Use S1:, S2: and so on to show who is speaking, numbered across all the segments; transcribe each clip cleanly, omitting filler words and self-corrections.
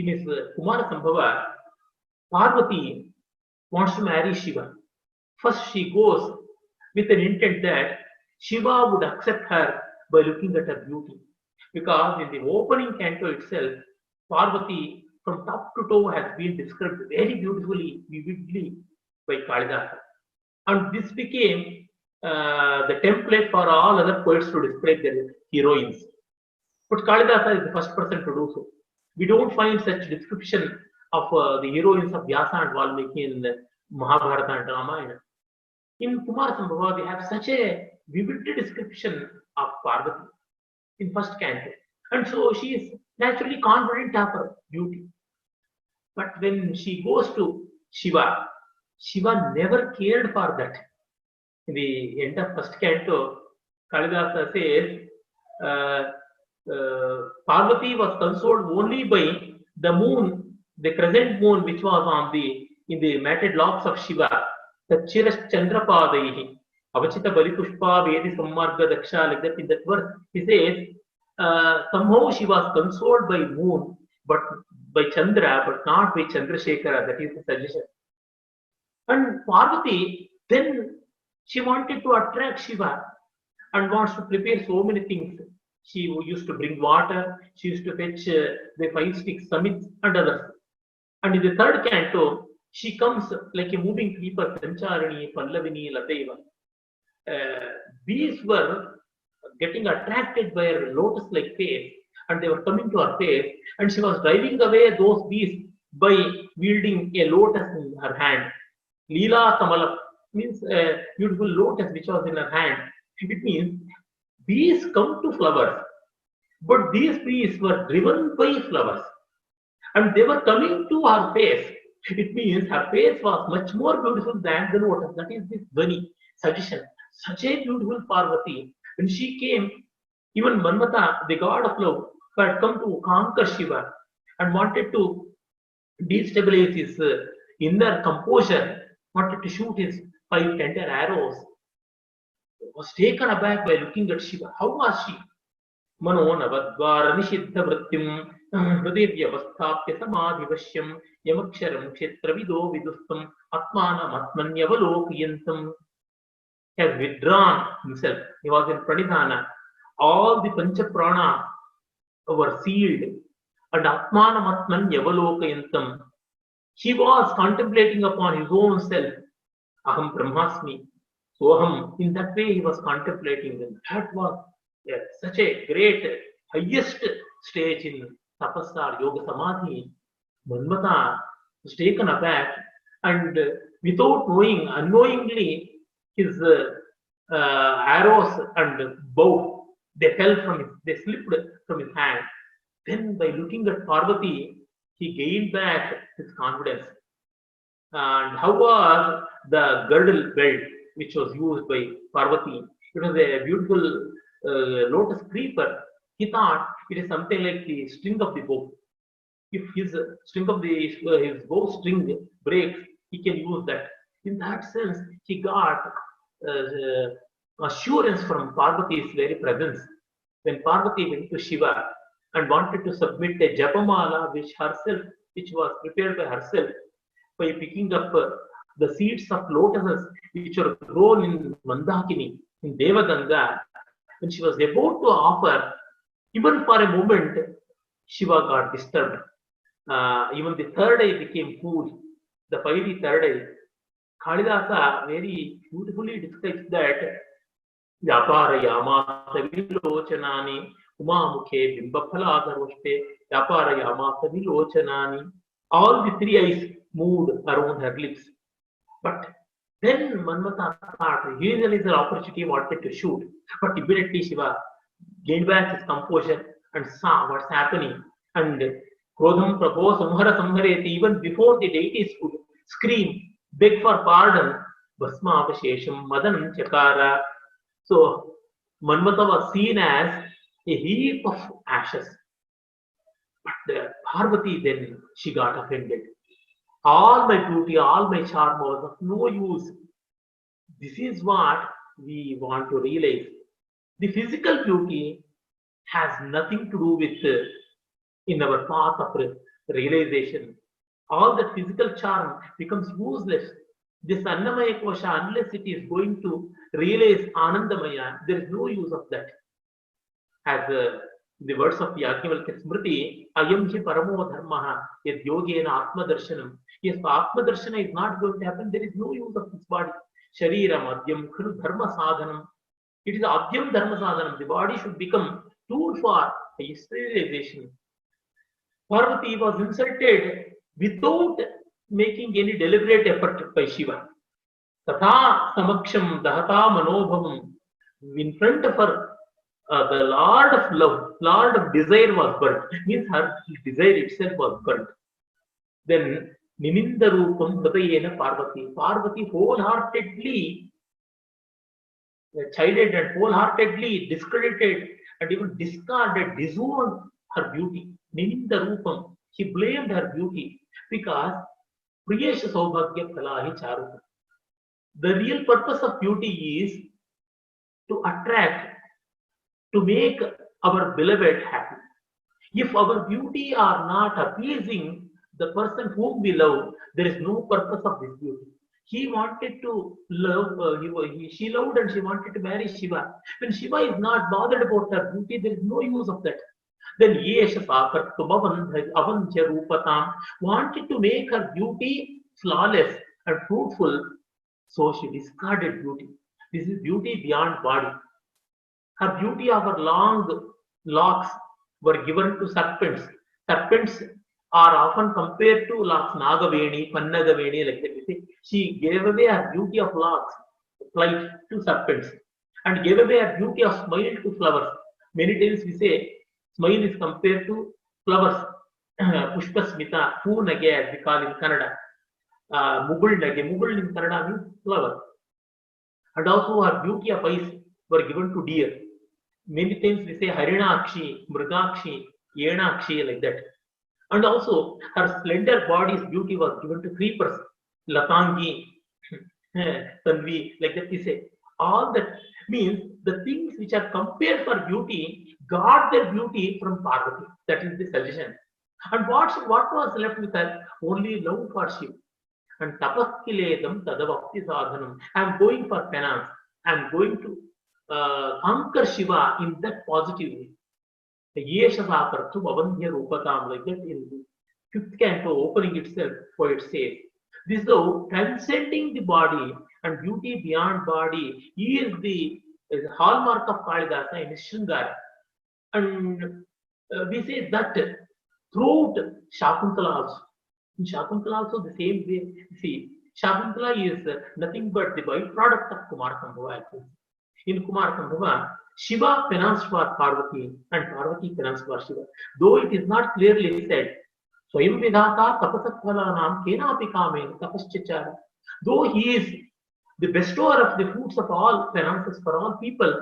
S1: in his Kumara Sambhava, Parvati wants to marry Shiva. First, she goes with an intent that Shiva would accept her by looking at her beauty. Because in the opening canto itself, Parvati from top to toe has been described very beautifully, vividly by Kalidasa. And this became the template for all other poets to describe their heroines. But Kalidasa is the first person to do so. We don't find such description of the heroines of Vyasa and Valmiki in Mahabharata and Ramayana. In Kumara Sambhava, we have such a vivid description of Parvati in first canto. And so she is naturally confident of her beauty. But when she goes to Shiva, Shiva never cared for that. In the end of first canto, Kalidasa says, Parvati was consoled only by the moon, the crescent moon which was on in the matted locks of Shiva. Tachiras Chandrapadaihi, Avachita Balipushpa Vedi Sammarga Daksha, like that in that verse, he says, somehow she was consoled by moon, but by Chandra, but not by Chandrasekhara. That is the suggestion. And Parvati, then she wanted to attract Shiva and wants to prepare so many things. She used to bring water, she used to fetch the 5 sticks, summits, and others. And in the third canto, she comes like a moving creeper, Sancharini, Pallavini, Lateva. Bees were getting attracted by her lotus-like face, and they were coming to her face, and she was driving away those bees by wielding a lotus in her hand. Leela Kamala means a beautiful lotus which was in her hand. It means bees come to flowers, but these bees were driven by flowers, and they were coming to her face. It means her face was much more beautiful than the lotus. That is this Dhvani suggestion. Such a beautiful Parvati. When she came, even Manmata, the god of love, had come to conquer Shiva and wanted to destabilize his inner composure, wanted to shoot his 5 tender arrows. Was taken aback by looking at Shiva. How was she? Mano Navadvara Nishiddha Vrityam Hridivyavasthapya Samadhivashyam Yamaksharam Kshetravido Vidustam Atmanam Atmanyavalokiyantam. Has withdrawn himself. He was in Pranidhana. All the Pancha Prana were sealed. And Atmanam Atmanyavalokiyantam. He was contemplating upon his own self. Aham Brahmasmi. Soham. In that way he was contemplating. And that was such a great, highest stage in Tapasya Yoga Samadhi. Manmata was taken aback and without knowing, unknowingly, his arrows and bow, they slipped from his hand. Then by looking at Parvati, he gained back his confidence. And how was the girdle belt which was used by Parvati? It was a beautiful lotus creeper. He thought it is something like the string of the bow. If his string of his bow string breaks, he can use that. In that sense, he got assurance from Parvati's very presence. When Parvati went to Shiva and wanted to submit a Japamala which was prepared by herself by picking up the seeds of lotuses which were grown in Mandakini, in Devaganga, when she was about to offer, even for a moment, Shiva got disturbed. Even the third eye became cool, the fiery third eye. Kalidasa very beautifully describes that Vyaparayamasa Vilochanani Umamukhe Bimbaphaladharvashte Vyaparayamasa Vilochanani. All the 3 eyes moved around her lips. But then Manmata thought he is an opportunity, wanted to shoot. But immediately Shiva gained back his composure and saw what's happening. And Krodham Prabho Samhara Samhareti, even before the deities could scream, beg for pardon, Bhasma Avashesham Madanam Chakara. So Manmata was seen as a heap of ashes. But Parvati then, she got offended. All my beauty, all my charm was of no use. This is what we want to realize. The physical beauty has nothing to do with in our path of realization. All the physical charm becomes useless. This Annamaya Kosha, unless it is going to realize Anandamaya, there is no use of that. As the words of Yajnavalkya Smriti, Ayam hi paramo dharmaha, yad yogena atma darshanam. Yes, atma darshana is not going to happen, there is no use of this body. Sharira madhyam khru dharma sadhanam. It is adhyam dharma sadhanam. The body should become tool for realization. Parvati was insulted without making any deliberate effort by Shiva. Tatha samaksham dahata manobhavam. In front of her, the Lord of love, Lord of desire was burnt. Means her desire itself was burnt. Then Niminda Rupam Hridayena Parvati. Parvati wholeheartedly chided and wholeheartedly discredited and even discarded, disowned her beauty. Niminda Rupam. She blamed her beauty because Priyesha Saubhagya Phalahi Charuta. The real purpose of beauty is to attract, to make our beloved happy. If our beauty are not appeasing the person whom we love, there is no purpose of this beauty. He wanted to love, she loved and she wanted to marry Shiva. When Shiva is not bothered about her beauty, there is no use of that. Then Yesha Sakartum Avantya Rupatam wanted to make her beauty flawless and fruitful, so she discarded beauty. This is beauty beyond body. Her beauty of her long locks were given to serpents. Serpents are often compared to locks, Nagaveni, Pannagaveni, like that. She gave away her beauty of locks, flight to serpents, and gave away her beauty of smile to flowers. Many times we say smile is compared to flowers. Pushpa Smita, Poonage, as we call in Kannada. Mugul Nage, Mugul in Kannada means flower. And also her beauty of eyes were given to deer. Many times we say Harinakshi, Mrigakshi, Yenakshi, like that. And also her slender body's beauty was given to creepers, Latangi, Tanvi, like that we say. All that means the things which are compared for beauty got their beauty from Parvati. That is the suggestion. And what was left with her? Only love for Shiva. And tapaskiledam tadavakti sadhanam. I am going for penance. I am going to conquer Shiva in that positive way. Yesha Sakartum Avandhya Rupatam, like that in the 5th canto opening itself, poet says. This though transcending the body and beauty beyond body is the hallmark of Kalidasa in his Shringara. And we say that throughout Shakuntala also. In Shakuntala also the same way. See, Shakuntala is nothing but the byproduct of Kumarakambhava. In Kumarakambhava, Shiva penance for Parvati and Parvati penance for Shiva. Though it is not clearly said, Swayam Vidhata Tapasatphalanam Kenapi Kamen Tapaschacha. Though he is the bestower of the fruits of all penances for all people,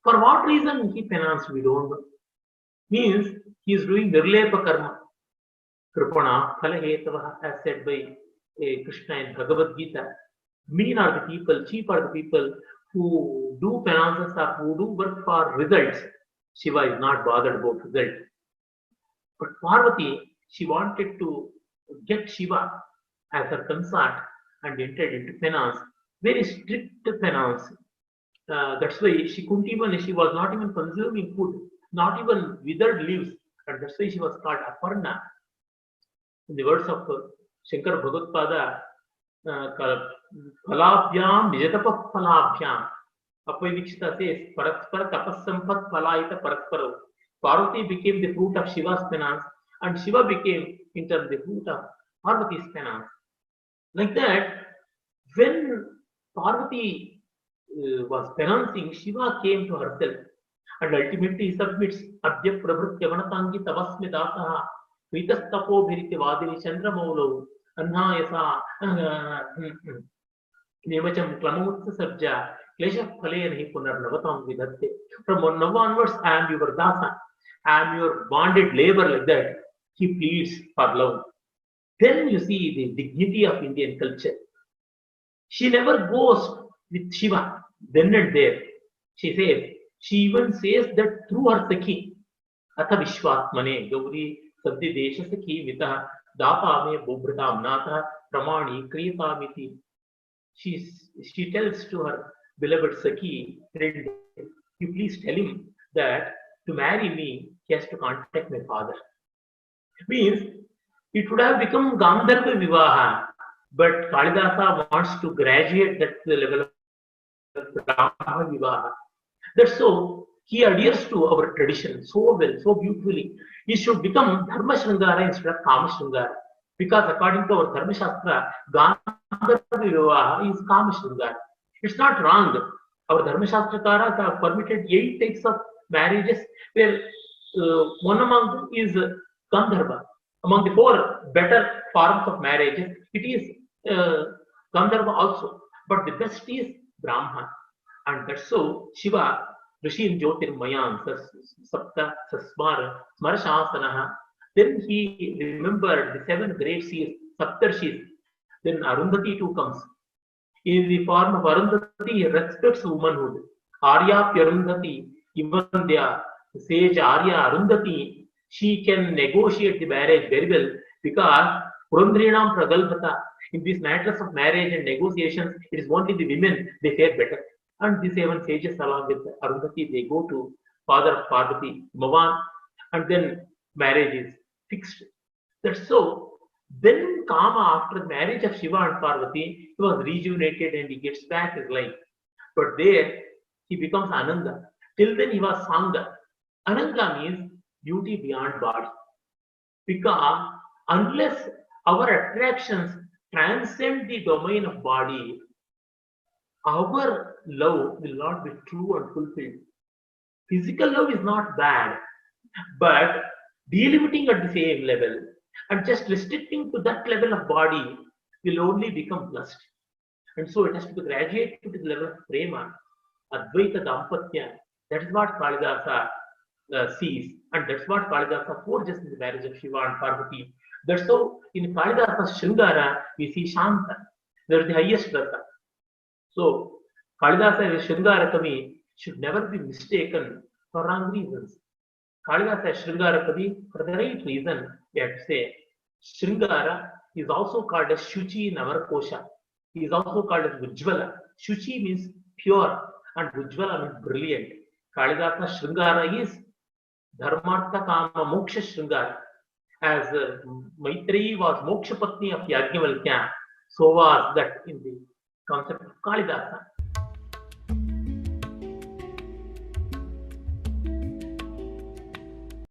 S1: for what reason he penance we don't know. Means he is doing Nirlepa Karma. Kripana Phalahetavaha, as said by Krishna in Bhagavad Gita. Mean are the people, cheap are the people who do penances or who do work for results. Shiva is not bothered about results. But Parvati, she wanted to get Shiva as her consort and entered into penance, very strict penance. That's why she was not even consuming food, not even withered leaves, and that's why she was called Aparna. In the words of Shankara Bhagavad Phalabhyam Nijatapa Phalabhyam. Apavidikshita says, Parakspara Tapasampat Phalaita Parasparo. Parvati became the fruit of Shiva's penance, and Shiva became, in turn, the fruit of Parvati's penance. Like that, when Parvati was penouncing, Shiva came to herself, and ultimately he submits Adya Prabhritya Vanatangi Tavasmi Dasaha Vitastapo Bhiriti Vadini Chandramaulo Anhayasa Nemacham Klamutsa Sarja Klesha Phaleyanhi Punarnavatam Vidatte. From now onwards, I am your Dasa, I am your bonded labor, like that. He pleads for love. Then you see the dignity of Indian culture. She never goes with Shiva then and there. She says, she even says that through her Sakhi, Atha Vishwatmane, Gauri सद्य देश सखी मितः दाता मे बुभृतां नाथः प्रमाणी क्रियतामिति. She tells to her beloved Saki, friend, you please tell him that to marry me, he has to contact my father. Means it would have become Gandharva Vivaha, but Kalidasa wants to graduate that to the level of Brahma Vivaha. That's so he adheres to our tradition so well, so beautifully. It should become Dharma Shringara instead of Kama Shringara. Because according to our Dharma Shastra, Gandharva Vivaha is Kama Shringara. It's not wrong. Our Dharma Shastrakaras have permitted 8 types of marriages, where one among them is Gandharva. Among the 4 better forms of marriages, it is Gandharva also. But the best is Brahma. And that's so Shiva, Rishim Jyotirmayan, Sapta, Sasmara, Smarashasanaha. Then he remembered the 7 great seers, Saptarshis. Then Arundhati too comes. In the form of Arundhati, he respects womanhood. Arya Pyarundhati, even the sage Arya Arundhati, she can negotiate the marriage very well because Purandrinam Pragalbhata. In these matters of marriage and negotiations, it is only the women they fare better. And the 7 sages along with Arundhati, they go to father of Parvati, Mavan, and then marriage is fixed. That's so. Then Kama, after the marriage of Shiva and Parvati, he was rejuvenated and he gets back his life. But there he becomes Ananda. Till then he was Sangha. Ananda means beauty beyond body. Because unless our attractions transcend the domain of body, our love will not be true and fulfilled. Physical love is not bad, but delimiting at the same level and just restricting to that level of body will only become lust. And so it has to be graduated to the level of prema, Advaita Dampatya. That is what Kalidasa sees, and that's what Kalidasa forges in the marriage of Shiva and Parvati. That's how in Kalidasa's Shringara we see Shanta. There is the highest rasa. So Kalidasa Shringara Kavi should never be mistaken for wrong reasons. Kalidasa Shringara Kavi, for the right reason, we have to say. Shringara is also called as Shuchi in our Kosha. He is also called as Ujjvala. Shuchi means pure and Ujjvala means brilliant. Kalidasa Shringara is Dharmartha Kama Moksha Shringara. As Maitreyi was Moksha Patni of Yajnavalkya, so was that in the concept of Kalidasa.